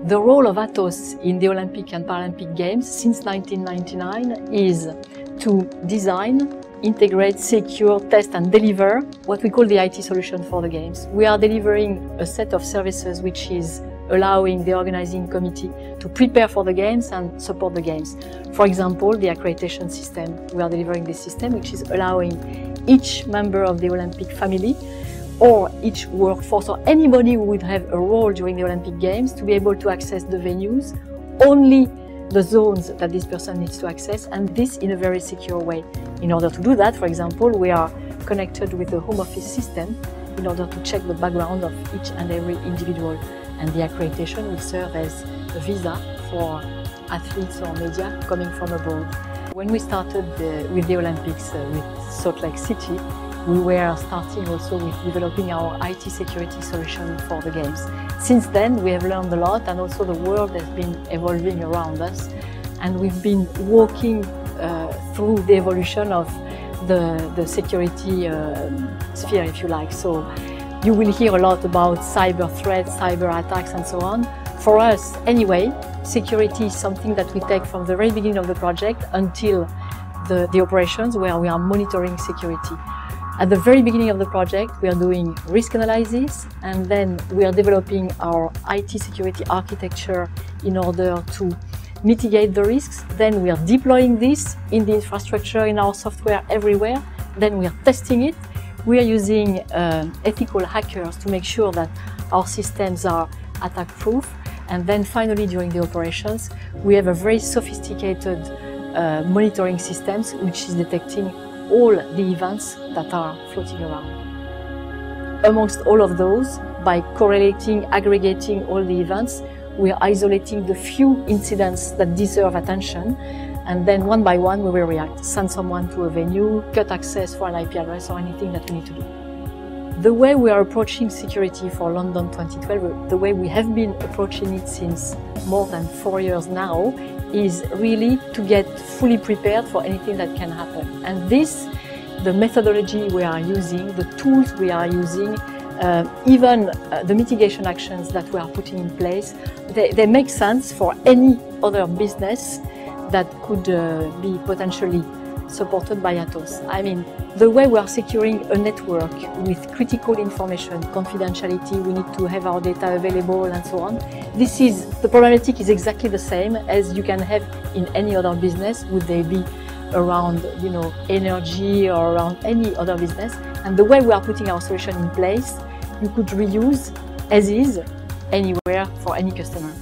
The role of Atos in the Olympic and Paralympic Games since 1999 is to design, integrate, secure, test and deliver what we call the IT solution for the Games. We are delivering a set of services which is allowing the organizing committee to prepare for the Games and support the Games. For example, the accreditation system. We are delivering this system which is allowing each member of the Olympic family or each workforce or anybody who would have a role during the Olympic Games to be able to access the venues, only the zones that this person needs to access, and this in a very secure way. In order to do that, for example, we are connected with the home office system in order to check the background of each and every individual. And the accreditation will serve as a visa for athletes or media coming from abroad. When we started with the Olympics with Salt Lake City, we were starting also with developing our IT security solution for the Games. Since then, we have learned a lot, and also the world has been evolving around us, and we've been walking through the evolution of the security sphere, if you like. So you will hear a lot about cyber threats, cyber attacks, and so on. For us, anyway, security is something that we take from the very beginning of the project until the operations, where we are monitoring security. At the very beginning of the project, we are doing risk analysis, and then we are developing our IT security architecture in order to mitigate the risks. Then we are deploying this in the infrastructure, in our software everywhere. Then we are testing it. We are using ethical hackers to make sure that our systems are attack-proof. And then finally, during the operations, we have a very sophisticated monitoring systems which is detecting all the events that are floating around. Amongst all of those, by correlating, aggregating all the events, we are isolating the few incidents that deserve attention, and then one by one we will react, send someone to a venue, cut access for an IP address or anything that we need to do. The way we are approaching security for London 2012, the way we have been approaching it since more than 4 years now, is really to get fully prepared for anything that can happen. And this, the methodology we are using, the tools we are using, even the mitigation actions that we are putting in place, they make sense for any other business that could be potentially supported by Atos. I mean, the way we are securing a network with critical information, confidentiality, we need to have our data available and so on. The problematic is exactly the same as you can have in any other business, would they be around, energy or around any other business. And the way we are putting our solution in place, you could reuse as is anywhere for any customer.